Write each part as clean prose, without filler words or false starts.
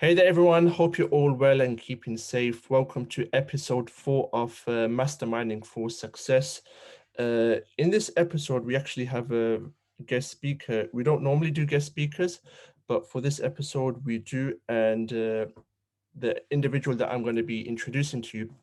Hey there, everyone. Hope you're all well and keeping safe. Welcome to episode 4 of Masterminding for Success. In this episode, we actually have a guest speaker. We don't normally do guest speakers, but for this episode, we do. And the individual that I'm going to be introducing to you,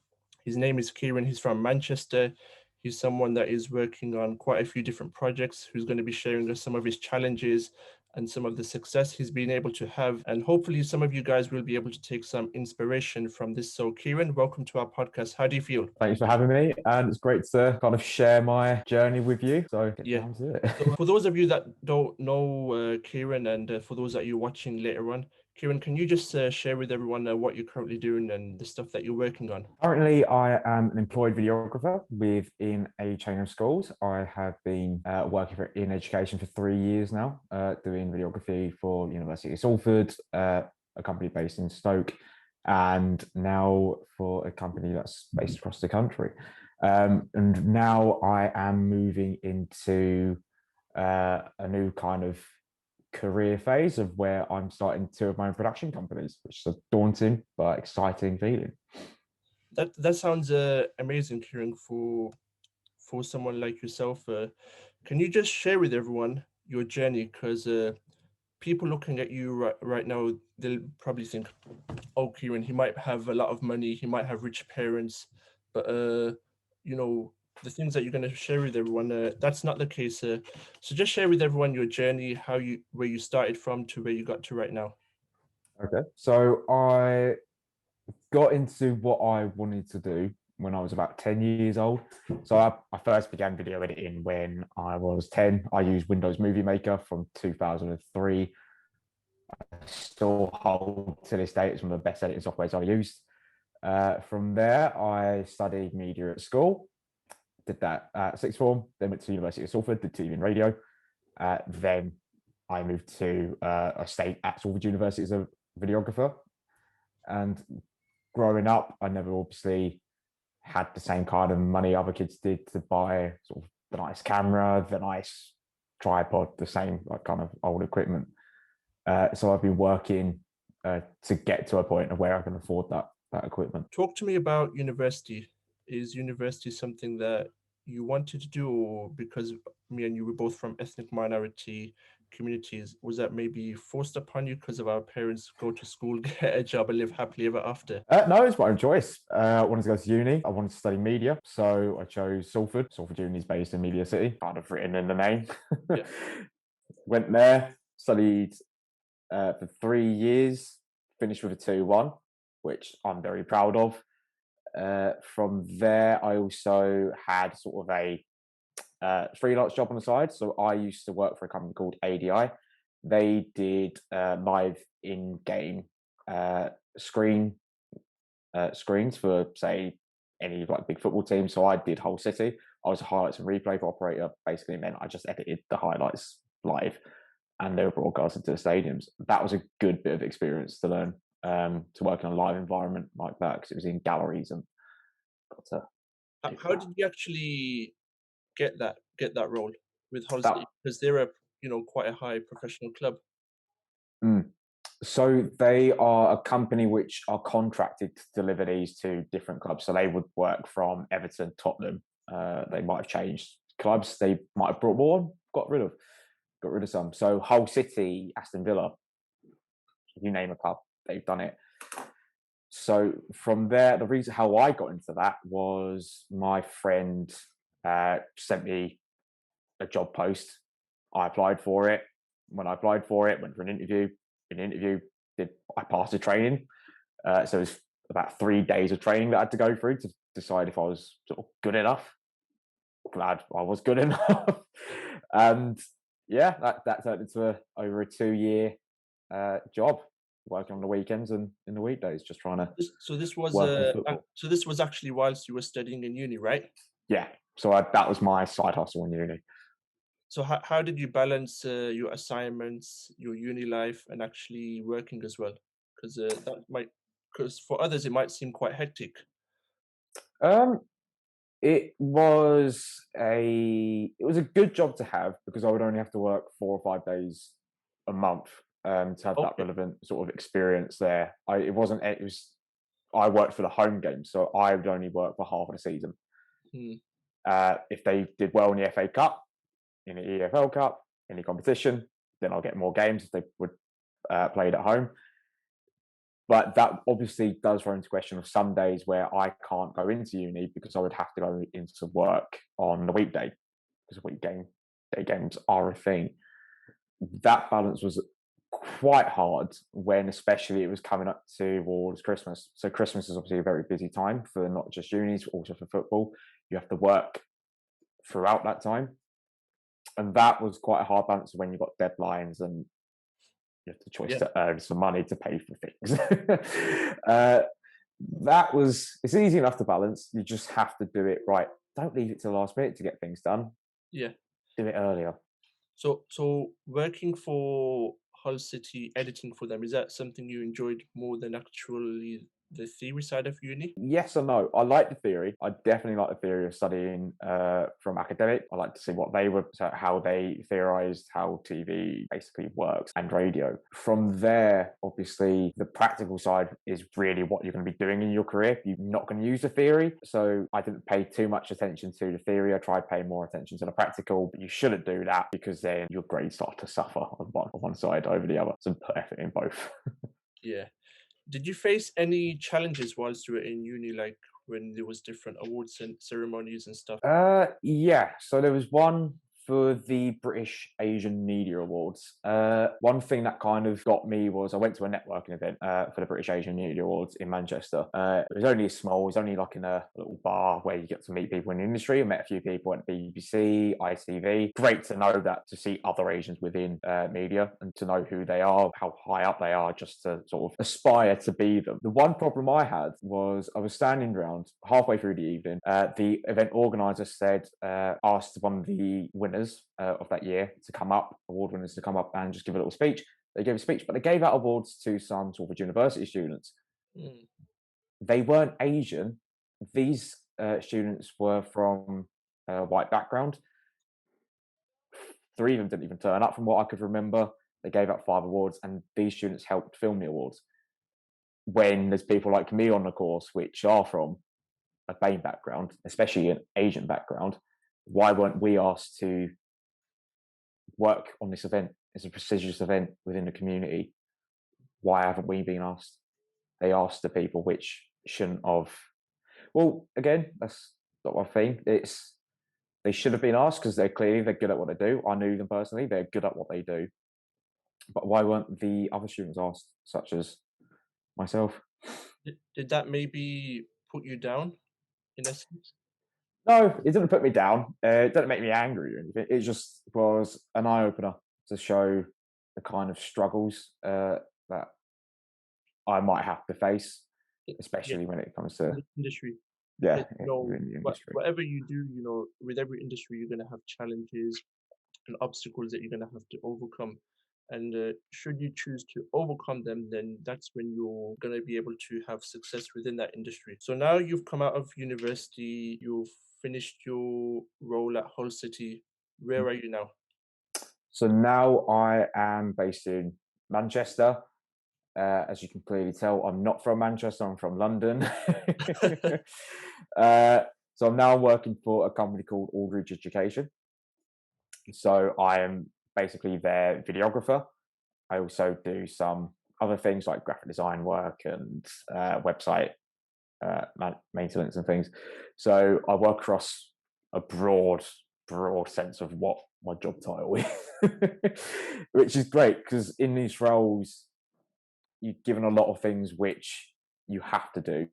his name is Kieran. He's from Manchester. He's someone that is working on quite a few different projects, who's going to be sharing us some of his challenges and some of the success he's been able to have. And hopefully, some of you guys will be able to take some inspiration from this. So, Kieran, welcome to our podcast. How do you feel? Thanks for having me, and it's great to kind of share my journey with you. So get Yeah. down to So, it. for those of you that don't know Kieran, and for those that you're watching later on, Kieran, can you just share with everyone what you're currently doing and the stuff that you're working on? Currently, I am an employed videographer within a chain of schools. I have been working in education for 3 years now, doing videography for University of Salford, a company based in Stoke, and now for a company that's based across the country. And now I am moving into a new kind of career phase of where I'm starting two of my own production companies, which is a daunting but exciting feeling. That sounds amazing, Kieran. For someone like yourself, can you just share with everyone your journey? Because people looking at you right now, they'll probably think, "Oh, Kieran, he might have a lot of money, he might have rich parents," but you know, the things that you're going to share with everyone, that's not the case. So just share with everyone your journey, where you started from to where you got to right now. Okay. So I got into what I wanted to do when I was about 10 years old. So I first began video editing when I was 10. I used Windows Movie Maker from 2003. I still hold to this day, it's one of the best editing softwares I've used. From there, I studied media at school, did that at sixth form, then went to University of Salford, did TV and radio. Then I moved to I stayed at Salford University as a videographer. And growing up, I never obviously had the same kind of money other kids did to buy sort of the nice camera, the nice tripod, the same like kind of old equipment. So I've been working to get to a point of where I can afford that equipment. Talk to me about university. Is university something that you wanted to do, or because me and you were both from ethnic minority communities, was that maybe forced upon you because of our parents go to school, get a job, and live happily ever after? No, it's my own choice. I wanted to go to uni. I wanted to study media, so I chose Salford. Salford Uni is based in Media City, kind of written in the name. Yeah. Went there, studied for 3 years, finished with a 2-1, which I'm very proud of. From there, I also had sort of a freelance job on the side. So I used to work for a company called ADI. They did live in-game uh, screen screens for, say, any like big football team. So I did Whole City. I was a highlights and replay operator. Basically meant I just edited the highlights live and they were broadcasted to the stadiums. That was a good bit of experience to learn, to work in a live environment like that because it was in galleries and got to do How that. did you actually get that role with Hull City? That Because they're a quite a high professional club. mm. So they are a company which are contracted to deliver these to different clubs. So they would work from Everton, Tottenham. They might have changed clubs. They might have brought more, got rid of some. So Hull City, Aston Villa, you name a club, they've done it. So from there, the reason how I got into that was my friend sent me a job post. I applied for it. When I applied for it, went for an interview. In an interview, I passed the training. So it was about 3 days of training that I had to go through to decide if I was sort of good enough. Glad I was good enough. And yeah, that turned into over a 2 year job, working on the weekends and in the weekdays, just trying to So this was work on football. so this was actually whilst you were studying in uni, right? Yeah, so that was my side hustle in uni. So how did you balance your assignments, your uni life, and actually working as well? Because because for others it might seem quite hectic. Um, it was a good job to have because I would only have to work 4 or 5 days a month to have that Okay. relevant sort of experience there. It wasn't. It was. I worked for the home game, so I would only work for half of the season. Mm. If they did well in the FA Cup, in the EFL Cup, any competition, then I'll get more games if they would played at home. But that obviously does run into question of some days where I can't go into uni because I would have to go into work on the weekday because day games are a thing. That balance was quite hard when especially it was coming up towards Christmas. So Christmas is obviously a very busy time for not just unis, but also for football. You have to work throughout that time. And that was quite a hard balance when you've got deadlines and you have the choice Yeah. to earn some money to pay for things. uh, it's easy enough to balance. You just have to do it right. Don't leave it to the last minute to get things done. Yeah. Do it earlier. So working for Hull City, editing for them, is that something you enjoyed more than actually the theory side of uni? Yes and no. I like the theory. I definitely like the theory of studying from academic. I like to see what they were, so how they theorized how TV basically works and radio. From there, obviously, the practical side is really what you're going to be doing in your career. You're not going to use the theory. So I didn't pay too much attention to the theory. I tried paying more attention to the practical, but you shouldn't do that because then your grades start to suffer on one side over the other. So put effort in both. Yeah. Did you face any challenges whilst you were in uni, like when there was different awards and ceremonies and stuff? Yeah. So there was one for the British Asian Media Awards. One thing that kind of got me was I went to a networking event for the British Asian Media Awards in Manchester. It was only small. It was only like in a little bar where you get to meet people in the industry. I met a few people at BBC, ITV. Great to know that, to see other Asians within media and to know who they are, how high up they are, just to sort of aspire to be them. The one problem I had was I was standing around halfway through the evening. The event organizer said, asked one of the winners of that year to come up, award winners to come up and just give a little speech. They gave a speech, but they gave out awards to some sort of university students. Mm. They weren't Asian. These students were from a white background. Three of them didn't even turn up from what I could remember. They gave out 5 awards, and these students helped film the awards. When there's people like me on the course, which are from a BAME background, especially an Asian background, why weren't we asked to work on this event? It's a prestigious event within the community. Why haven't we been asked? They asked the people which shouldn't have. Well, again, that's not my thing. It's they should have been asked because they're good at what they do. I knew them personally; they're good at what they do. But why weren't the other students asked, such as myself? Did that maybe put you down in essence? No, it didn't put me down. It didn't make me angry or anything. It just was an eye opener to show the kind of struggles that I might have to face, Yeah, especially when it comes in to the industry. yeah, 'Cause, you know, within the industry. whatever you do, with every industry, you're gonna have challenges and obstacles that you're gonna have to overcome. And should you choose to overcome them, then that's when you're gonna be able to have success within that industry. So now you've come out of university, you've finished your role at Hull City. Where Mm. are you now? So now I am based in Manchester. As you can clearly tell, I'm not from Manchester. I'm from London. uh, so I'm now working for a company called Aldridge Education. So I am basically their videographer. I also do some other things like graphic design work and website maintenance and things. So I work across a broad sense of what my job title is, which is great because in these roles, you're given a lot of things which you have to do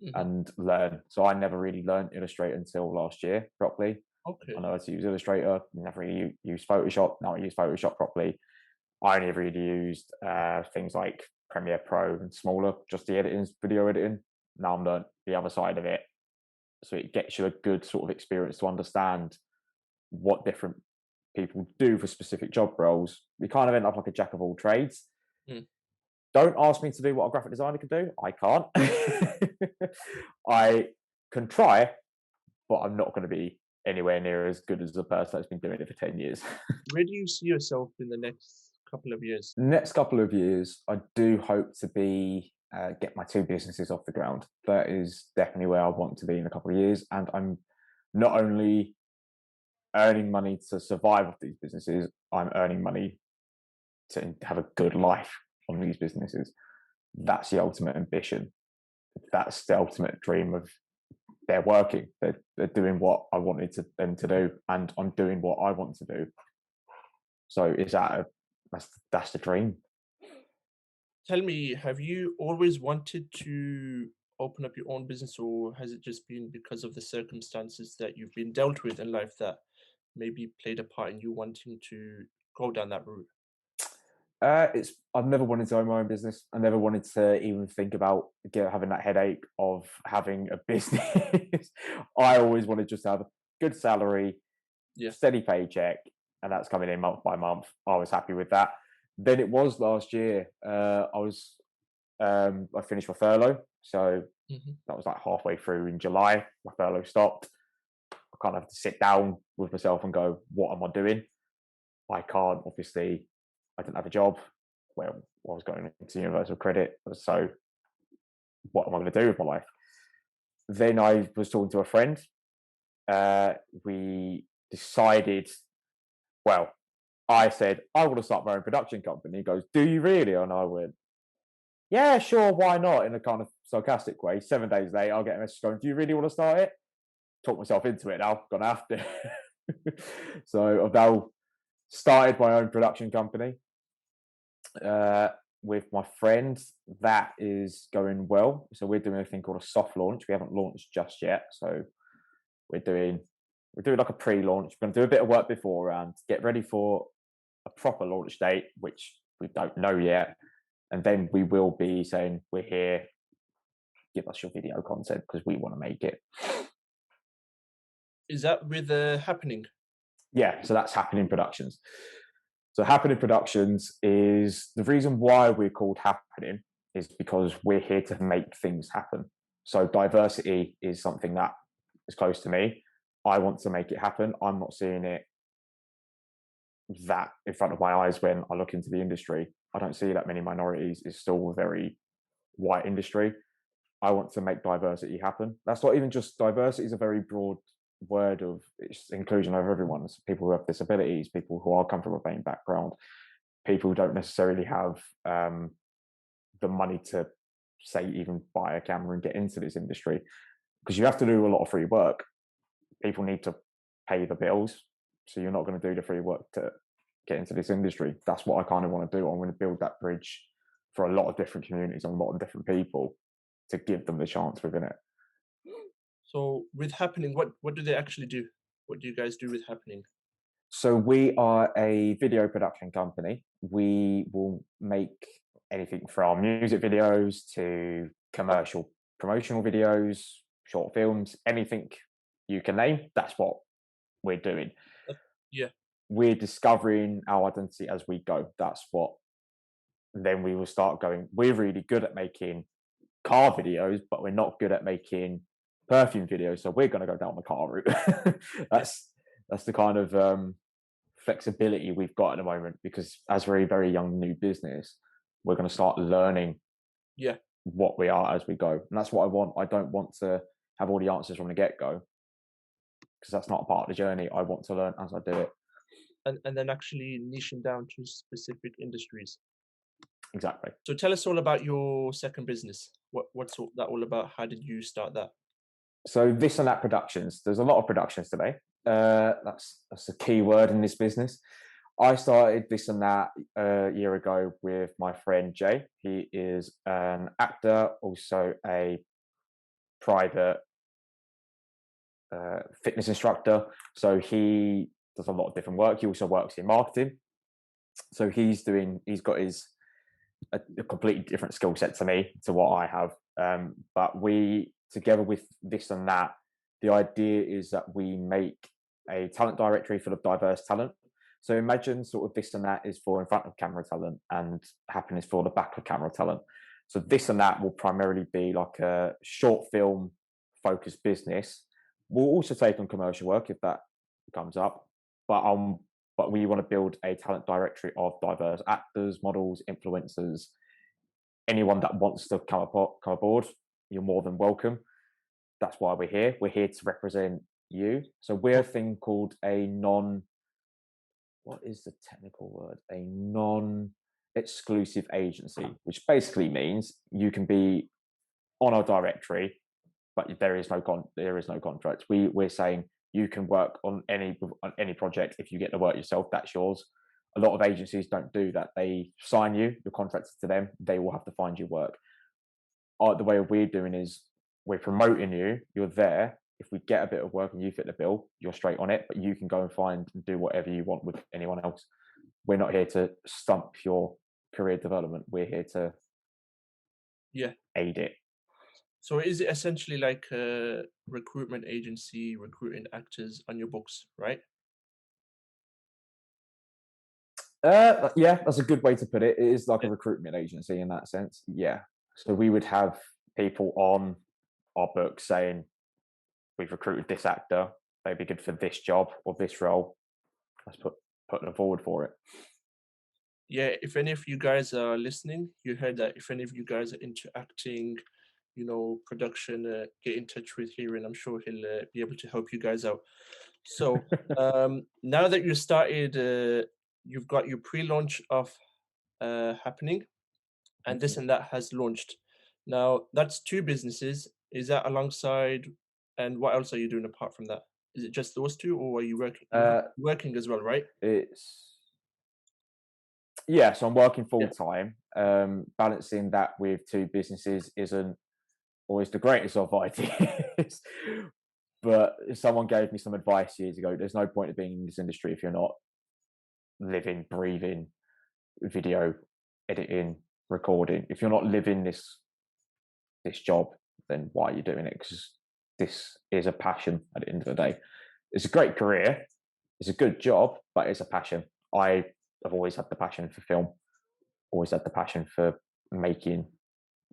Mhm. and learn. So I never really learned Illustrator until last year properly. I Okay. know how to use Illustrator, never really used Photoshop. Now I use Photoshop properly. I only really used things like Premiere Pro and smaller, just the editing, video editing. Now I'm learned the other side of it. So it gets you a good sort of experience to understand what different people do for specific job roles. We kind of end up like a jack of all trades. Mm. Don't ask me to do what a graphic designer can do. I can't. I can try, but I'm not going to be anywhere near as good as the person that's been doing it for 10 years. Where do you see yourself in the next couple of years? Next couple of years, I do hope to be get my two businesses off the ground. That is definitely where I want to be in a couple of years, and I'm not only earning money to survive with these businesses, I'm earning money to have a good life on these businesses. That's the ultimate ambition. That's the ultimate dream of they're working. They're doing what I wanted them to do, and I'm doing what I want to do. So that's the dream. Tell me, have you always wanted to open up your own business, or has it just been because of the circumstances that you've been dealt with in life that maybe played a part in you wanting to go down that route? It's I've never wanted to own my own business. I never wanted to even think about having that headache of having a business. I always wanted just to have a good salary, Yeah. steady paycheck, and that's coming in month by month. I was happy with that. Then it was last year. I finished my furlough, so Hmm. that was like halfway through in July. My furlough stopped. I kind of have to sit down with myself and go, what am I doing? I can't, obviously, I didn't have a job. Well, I was going into universal credit. So what am I going to do with my life? Then I was talking to a friend. We decided, well, I said, I want to start my own production company. He goes, do you really? And I went, yeah, sure, why not? In a kind of sarcastic way. 7 days later, I'll get a message going, do you really want to start it? Talk myself into it now. Gonna have to. So I've now started my own production company uh, with my friend. That is going well. So we're doing a thing called a soft launch. We haven't launched just yet. So we're doing like a pre-launch. We're going to do a bit of work beforehand, get ready for a proper launch date, which we don't know yet. And then we will be saying, we're here, give us your video content because we want to make it. Is that with happening? Yeah, so that's Happening Productions. So Happening Productions is the reason why we're called Happening is because we're here to make things happen. So diversity is something that is close to me. I want to make it happen. I'm not seeing it that in front of my eyes when I look into the industry. I don't see that many minorities. It's still a very white industry. I want to make diversity happen. That's not even just diversity is a very broad word of it's inclusion of everyone. It's people who have disabilities, people who are come from a BAME background, people who don't necessarily have the money to say even buy a camera and get into this industry because you have to do a lot of free work. People need to pay the bills, so you're not going to do the free work to get into this industry. That's what I kind of want to do. I'm going to build that bridge for a lot of different communities and a lot of different people to give them the chance within it. So with happening, what do they actually do? What do you guys do with happening? So we are a video production company. We will make anything from music videos to commercial promotional videos, short films, anything you can name. That's what we're doing. Uh, yeah. We're discovering our identity as we go. That's what then we will start going. We're really good at making car videos, but we're not good at making perfume videos. So we're going to go down the car route. Yeah. that's the kind of flexibility we've got at the moment because as we're a very young new business, we're going to start learning Yeah. what we are as we go. And that's what I want. I don't want to have all the answers from the get-go because that's not a part of the journey. I want to learn as I do it. And then actually niching down to specific industries. Exactly. So tell us all about your second business. That all about? How did you start that? So this and that productions. There's a lot of productions today. That's a key word in this business. I started this and that a year ago with my friend Jay. He is an actor, also a private fitness instructor. So he does a lot of different work. He also works in marketing. So he's got a completely different skill set to me, to what I have. But we, together with this and that, the idea is that we make a talent directory full of diverse talent. So imagine sort of this and that is for in front of camera talent and happiness for the back of camera talent. So this and that will primarily be like a short film focused business. We'll also take on commercial work if that comes up, but but we want to build a talent directory of diverse actors, models, influencers, anyone that wants to come aboard. You're more than welcome. That's why we're here. We're here to represent you. So we're a thing called a what is the technical word? A non-exclusive agency, which basically means you can be on our directory, but there is no contract. We're saying you can work on any project. If you get the work yourself, that's yours. A lot of agencies don't do that. They sign you, you're contracted to them. They will have to find you work. The way we're doing is we're promoting you. You're there. If we get a bit of work and you fit the bill, you're straight on it. But you can go and find and do whatever you want with anyone else. We're not here to stump your career development. We're here to aid it. So is it essentially like a recruitment agency recruiting actors on your books, right? Yeah, that's a good way to put it. It is like a recruitment agency in that sense. Yeah. So we would have people on our book saying, we've recruited this actor, they'd be good for this job or this role. Let's put them forward for it. Yeah, if any of you guys are listening, you heard that. If any of you guys are into acting, production, get in touch with Kieran. I'm sure he'll be able to help you guys out. So now that you started, you've got your pre-launch of happening, and this and that has launched. Now that's two businesses. Is that alongside? And what else are you doing apart from that? Is it just those two, or are you working? You're working as well, right? So I'm working full time. Balancing that with two businesses isn't always the greatest of ideas. But someone gave me some advice years ago. There's no point of being in this industry if you're not living, breathing, video editing, recording. If you're not living this job, then why are you doing it? Because this is a passion at the end of the day. It's a great career. It's a good job, but it's a passion. I have always had the passion for film, always had the passion for making,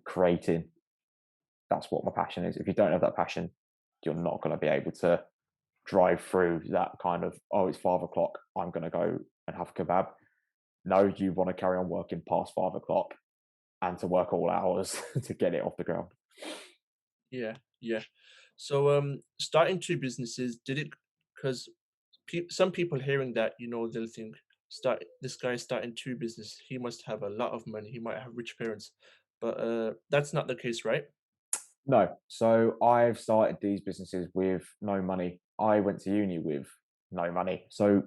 creating. That's what my passion is. If you don't have that passion, you're not going to be able to drive through that kind of, oh, it's 5 o'clock, I'm going to go and have a kebab. No, you want to carry on working past 5 o'clock and to work all hours to get it off the ground. Yeah, yeah. So starting two businesses, did it, because some people hearing that, they'll think, this guy starting two business, he must have a lot of money, he might have rich parents. But that's not the case, right? No. So I've started these businesses with no money. I went to uni with no money. So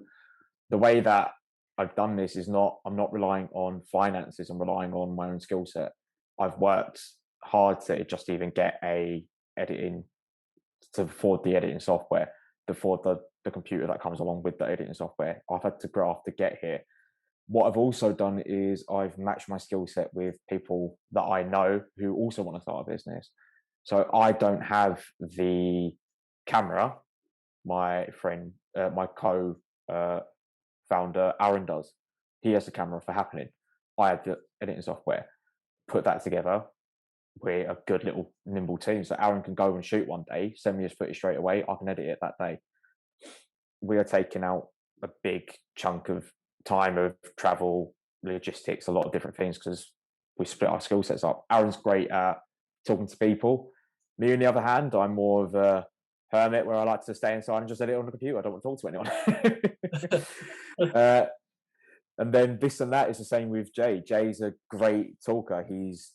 the way that I've done this is I'm not relying on finances. I'm relying on my own skill set. I've worked hard to just even get to afford the editing software, to afford the computer that comes along with the editing software. I've had to graft to get here. What I've also done is I've matched my skill set with people that I know who also want to start a business. So I don't have the camera. My friend, my co-founder, Aaron does. He has the camera for Happening. I have the editing software. Put that together. We're a good little nimble team. So Aaron can go and shoot one day, send me his footage straight away. I can edit it that day. We are taking out a big chunk of time of travel, logistics, a lot of different things because we split our skill sets up. Aaron's great at talking to people. Me, on the other hand, I'm more of a hermit where I like to stay inside and just edit on the computer. I don't want to talk to anyone. And then this and that is the same with Jay. Jay's a great talker. He's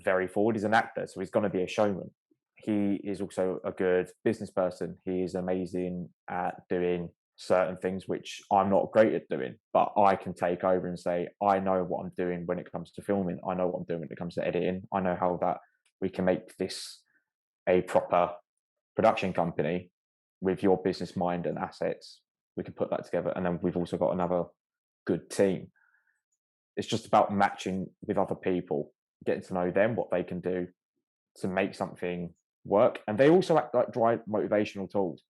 very forward. He's an actor, so he's going to be a showman. He is also a good business person. He is amazing at doing certain things which I'm not great at doing, but I can take over and say, I know what I'm doing when it comes to filming. I know what I'm doing when it comes to editing. I know how that we can make this a proper production company with your business mind and assets. We can put that together. And then we've also got another good team. It's just about matching with other people, getting to know them, what they can do to make something work. And they also act like dry motivational tools.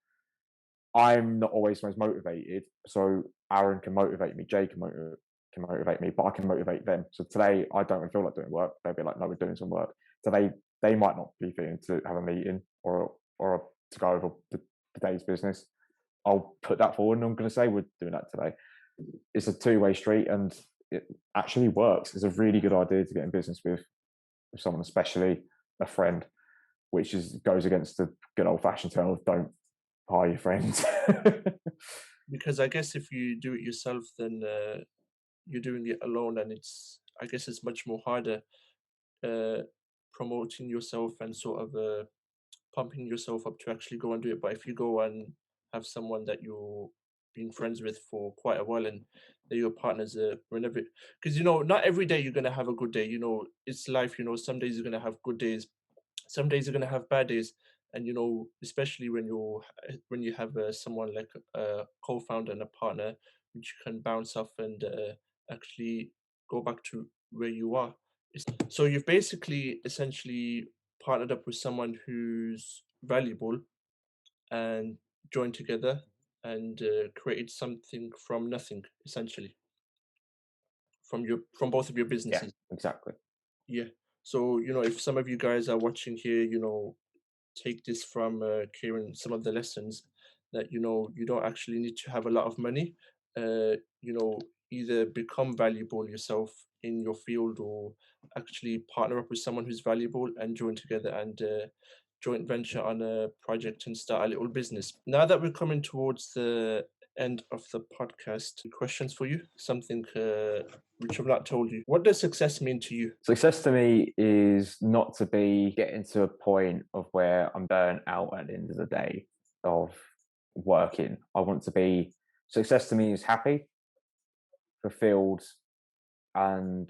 I'm not always most motivated, so Aaron can motivate me, Jay can motivate me, but I can motivate them. So today I don't feel like doing work. They'll be like, no, we're doing some work. Today they might not be feeling to have a meeting or to go over the day's business. I'll put that forward, and I'm going to say we're doing that today. It's a two-way street, and it actually works. It's a really good idea to get in business with someone, especially a friend, which goes against the good old-fashioned term of don't hire your friends. Because I guess if you do it yourself, then you're doing it alone, and I guess it's much more harder uh, promoting yourself and sort of pumping yourself up to actually go and do it. But if you go and have someone that you're been friends with for quite a while, and they're your partners, whenever, because not every day you're gonna have a good day. It's life. Some days you're gonna have good days, some days you're gonna have bad days, and especially when you have someone like a co-founder and a partner, which you can bounce off and actually go back to where you are. So you've basically essentially partnered up with someone who's valuable and joined together and created something from nothing, essentially, from both of your Yeah, businesses. exactly. Yeah. So if some of you guys are watching here, take this from Kieran, some of the lessons that you don't actually need to have a lot of money. Uh, you know, Either become valuable yourself in your field, or actually partner up with someone who's valuable and join together and joint venture on a project and start a little business. Now that we're coming towards the end of the podcast, questions for you. Something which I've not told you. What does success mean to you? Success to me is not to be getting to a point of where I'm burnt out at the end of the day of working. I want to be success to me is happy, fulfilled, and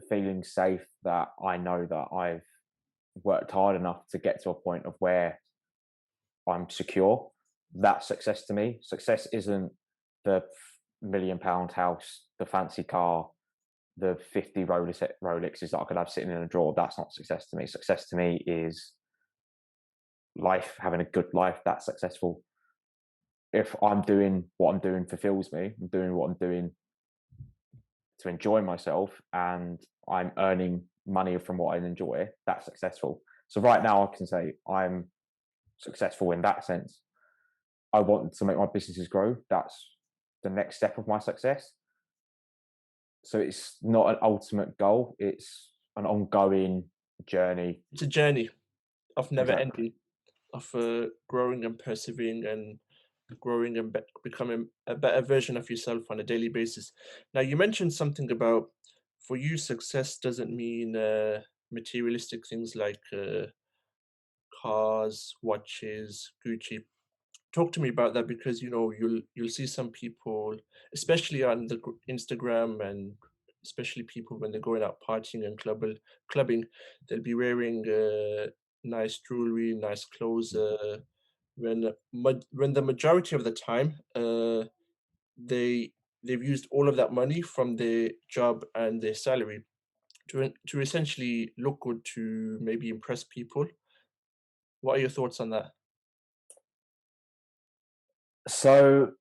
feeling safe that I know that I've worked hard enough to get to a point of where I'm secure. That's success to me. Success isn't the £1 million house, the fancy car, the 50 Rolexes that I could have sitting in a drawer. That's not success to me. Success to me is life, having a good life. That's successful. If I'm doing what I'm doing fulfills me, I'm doing what I'm doing to enjoy myself, and I'm earning money from what I enjoy, that's successful. So right now I can say I'm successful in that sense. I want to make my businesses grow. That's the next step of my success. So it's not an ultimate goal. It's an ongoing journey. It's a journey of never Exactly. ending, of growing and persevering and growing and becoming a better version of yourself on a daily basis. Now, you mentioned something about, for you, success doesn't mean materialistic things like cars, watches, Gucci. Talk to me about that, because you'll see some people, especially on the Instagram, and especially people when they're going out partying and clubbing, they'll be wearing nice jewelry, nice clothes. When the majority of the time, they they've used all of that money from their job and their salary to essentially look good, to maybe impress people. What are your thoughts on that? So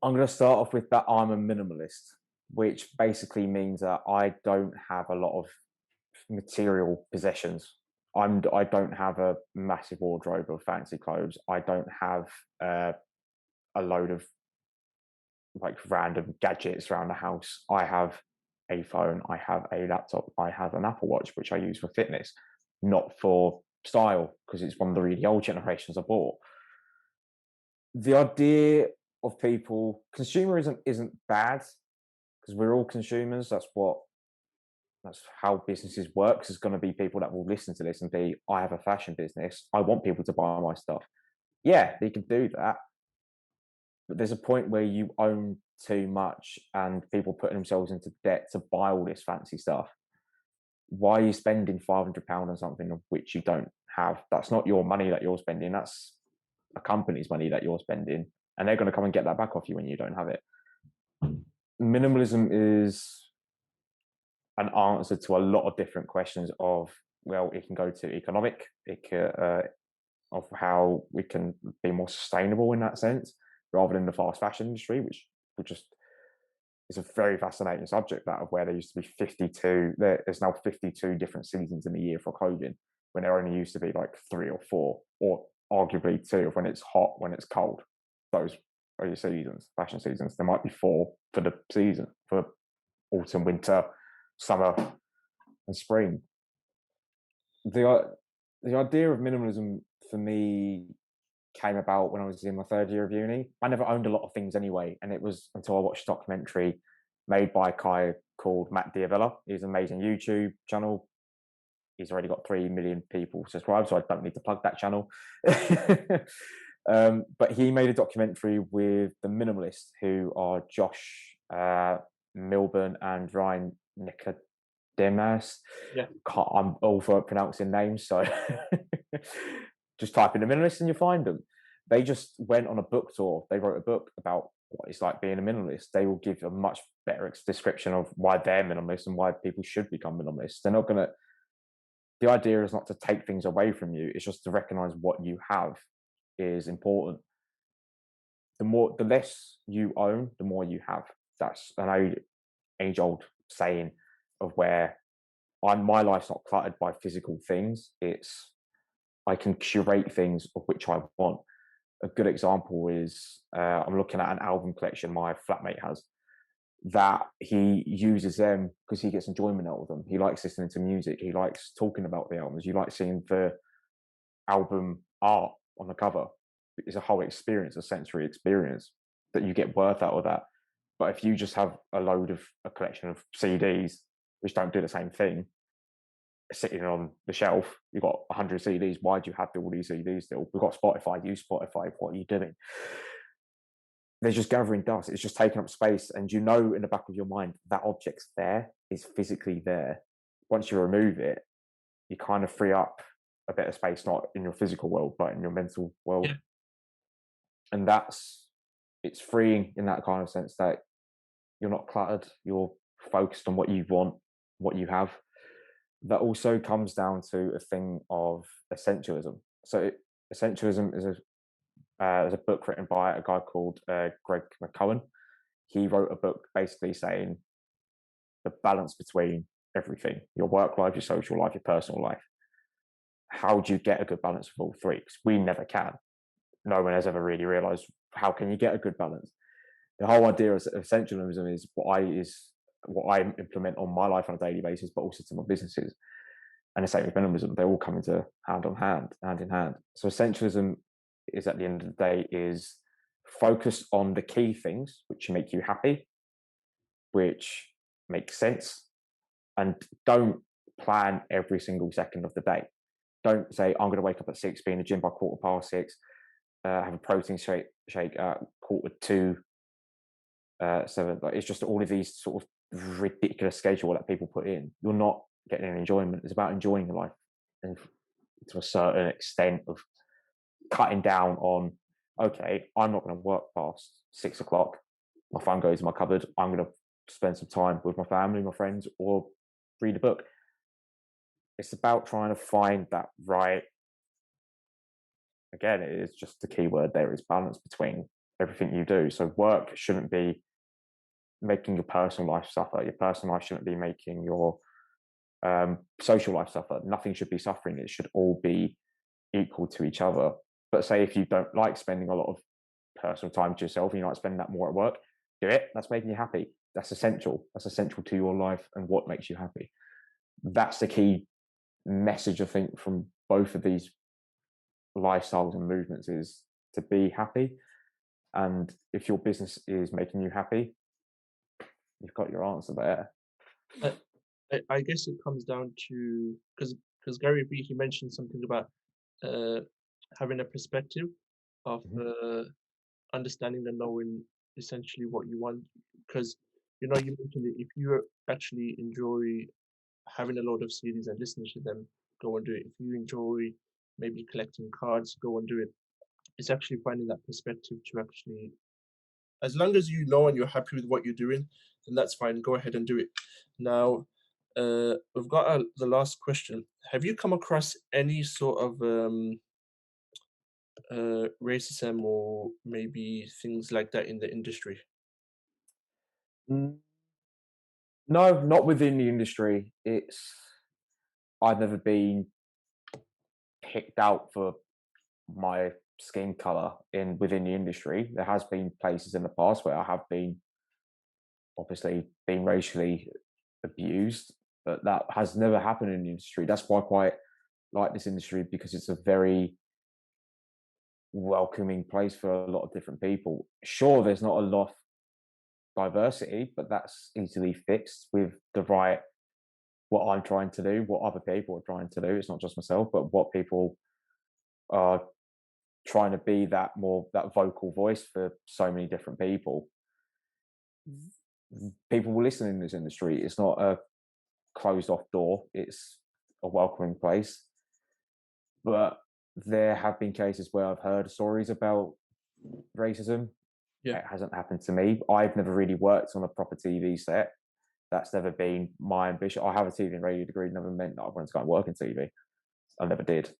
I'm going to start off with that I'm a minimalist, which basically means that I don't have a lot of material possessions. I don't have a massive wardrobe of fancy clothes. I don't have a load of like random gadgets around the house. I have a phone, I have a laptop, I have an Apple Watch, which I use for fitness, not for style, because it's one of the really old generations I bought. The idea of people, consumerism isn't bad because we're all consumers. That's how businesses work. There's going to be people that will listen to this and be, I have a fashion business. I want people to buy my stuff. Yeah, they can do that. But there's a point where you own too much and people putting themselves into debt to buy all this fancy stuff. Why are you spending £500 on something of which you don't have? That's not your money that you're spending. That's a company's money that you're spending. And they're going to come and get that back off you when you don't have it. Minimalism is an answer to a lot of different questions of, well, it can go to economic, of how we can be more sustainable in that sense, rather than the fast fashion industry, which just is a very fascinating subject, that of where there used to be 52, there's now 52 different seasons in the year for clothing, when there only used to be like 3 or 4, or arguably 2 of when it's hot, when it's cold. those are your seasons, fashion seasons. There might be 4 for the season, for autumn, winter, summer, and spring. The idea of minimalism for me came about when I was in my 3rd year of uni. I never owned a lot of things anyway, and it was until I watched a documentary made by a guy called Matt Diavella. He's an amazing YouTube channel. He's already got 3 million people subscribed, so I don't need to plug that channel. But he made a documentary with the minimalists, who are Josh Milburn and Ryan Nicodemus. Yeah. I'm all for pronouncing names, so just type in the minimalist and you find them. They just went on a book tour. They wrote a book about what it's like being a minimalist. They will give a much better description of why they're minimalist and why people should become minimalists. They're not going to. The idea is not to take things away from you. It's just to recognize what you have is important. The less you own, the more you have. That's an age-old saying of where my life's not cluttered by physical things. It's I can curate things of which I want. A good example is I'm looking at an album collection my flatmate has, that he uses them because he gets enjoyment out of them. He likes listening to music. He likes talking about the albums. You like seeing the album art on the cover. It's a whole experience, a sensory experience that you get worth out of that. But if you just have a collection of CDs which don't do the same thing sitting on the shelf, you've got 100 CDs. Why do you have all these CDs still? We've got Spotify. Use Spotify. What are you doing? They're just gathering dust. It's just taking up space. And you know in the back of your mind that object's there, is physically there. Once you remove it, you kind of free up a bit of space, not in your physical world, but in your mental world. Yeah. And it's freeing in that kind of sense that you're not cluttered. You're focused on what you want, what you have. That also comes down to a thing of essentialism. So essentialism is there's a book written by a guy called Greg McCowan. He wrote a book basically saying the balance between everything: your work life, your social life, your personal life. How do you get a good balance of all 3? Because we never can. No one has ever really realized how can you get a good balance. The whole idea of essentialism is what I implement on my life on a daily basis, but also to my businesses. And the same with minimalism. They all come into hand in hand. So essentialism is, at the end of the day, is focus on the key things which make you happy, which make sense, and don't plan every single second of the day. Don't say, I'm going to wake up at 6, be in the gym by 6:15, have a protein shake at 6:45, 7. Like, it's just all of these sort of ridiculous schedule that people put in. You're not getting any enjoyment. It's about enjoying your life, and to a certain extent of cutting down on, okay, I'm not going to work past 6:00. My phone goes in my cupboard. I'm going to spend some time with my family, my friends, or read a book. It's about trying to find that right. Again, it is just the key word there is balance between everything you do. So work shouldn't be making your personal life suffer. Your personal life shouldn't be making your social life suffer. Nothing should be suffering. It should all be equal to each other. But say if you don't like spending a lot of personal time to yourself, and you like spending that more at work, do it. That's making you happy. That's essential. That's essential to your life and what makes you happy. That's the key message, I think, from both of these lifestyles and movements, is to be happy. And if your business is making you happy, you've got your answer there. I guess it comes down to because Gary Vee, he mentioned something about uh, having a perspective of understanding and knowing essentially what you want. Because you mentioned it, if you actually enjoy having a load of CDs and listening to them, go and do it. If you enjoy maybe collecting cards, go and do it. It's actually finding that perspective to actually, as long as you know and you're happy with what you're doing, then that's fine. Go ahead and do it. Now, we've got the last question. Have you come across any sort of racism or maybe things like that in the industry? Mm, no, not within the industry. I've never been picked out for my skin color within the industry. There has been places in the past where I have been obviously been racially abused, but that has never happened in the industry. That's why I quite like this industry, because it's a very welcoming place for a lot of different people. Sure, there's not a lot of diversity, but that's easily fixed with the right what I'm trying to do, what other people are trying to do. It's not just myself, but what people are trying to be, that vocal voice for so many different people. People will listen in this industry. It's not a closed off door. It's a welcoming place. But there have been cases where I've heard stories about racism. Yeah, It hasn't happened to me. I've never really worked on a proper TV set. That's never been my ambition. I have a TV and radio degree, never meant that I wanted to go and work in TV. I never did.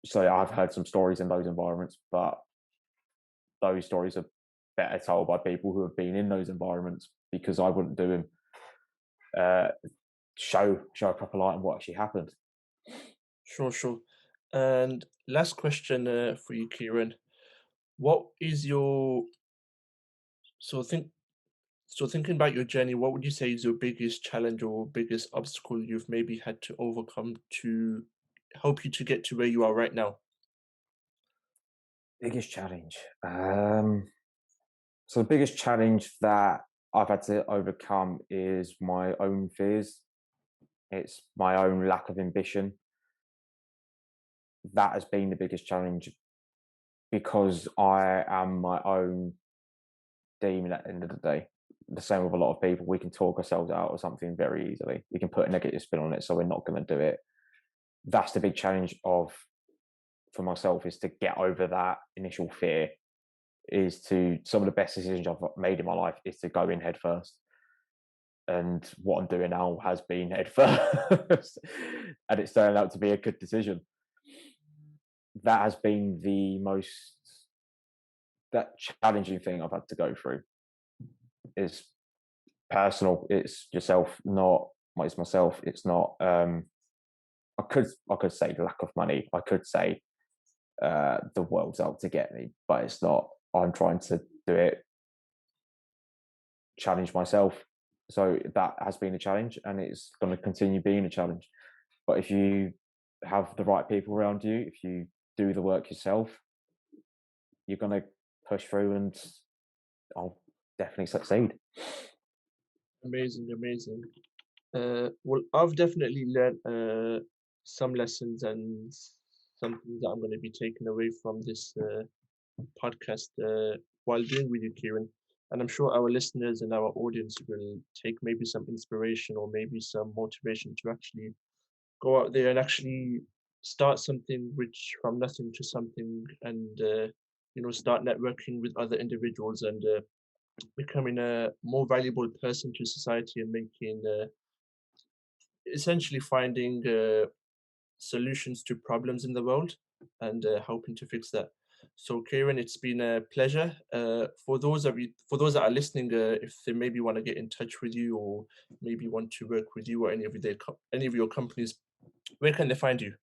So I've heard some stories in those environments, but those stories are better told by people who have been in those environments, because I wouldn't do them. Show a proper light on what actually happened. sure, sure. And last question for you, Kieran. What is your so think so thinking about your journey, what would you say is your biggest challenge or biggest obstacle you've maybe had to overcome to help you to get to where you are right now? Biggest challenge. So the biggest challenge that I've had to overcome is my own fears. It's my own lack of ambition. That has been the biggest challenge, because I am my own demon at the end of the day. The same with a lot of people. We can talk ourselves out of something very easily. We can put a negative spin on it, so we're not going to do it. That's the big challenge for myself, is to get over that initial fear. Is to Some of the best decisions I've made in my life is to go in head first. And what I'm doing now has been head first, and it's turned out to be a good decision. That has been the most that challenging thing I've had to go through. Is personal. It's yourself, not it's myself. It's not. I could say lack of money. I could say the world's out to get me, but it's not. I'm trying to do it, challenge myself. So that has been a challenge, and it's going to continue being a challenge. But if you have the right people around you, if you do the work yourself, you're going to push through, and I'll definitely succeed. Amazing, amazing. Well, I've definitely learned some lessons and some things that I'm going to be taking away from this podcast while doing with you, Kieran. And I'm sure our listeners and our audience will take maybe some inspiration or maybe some motivation to actually go out there and actually start something which from nothing to something, and start networking with other individuals and becoming a more valuable person to society and making essentially finding solutions to problems in the world and helping to fix that. So, Kieran, it's been a pleasure. For those that are listening, if they maybe want to get in touch with you or maybe want to work with you or any of your companies, where can they find you?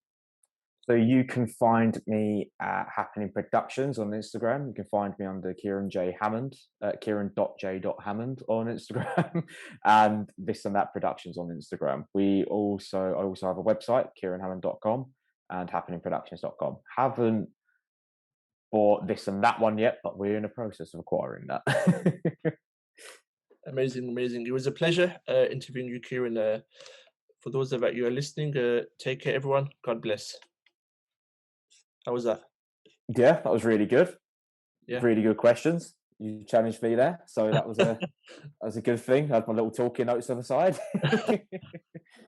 So you can find me at Happening Productions on Instagram. You can find me under Kieran J Hammond, Kieran.j.hammond on Instagram, and This and That Productions on Instagram. I also have a website, kieranhammond.com and happeningproductions.com. Haven't bought This and That one yet, but we're in the process of acquiring that. Amazing, amazing. It was a pleasure interviewing you, Kieran. For those of you are listening, take care, everyone. God bless. How was that? Yeah, that was really good. Yeah. Really good questions. You challenged me there, so that was a good thing. I had my little talking notes on the side.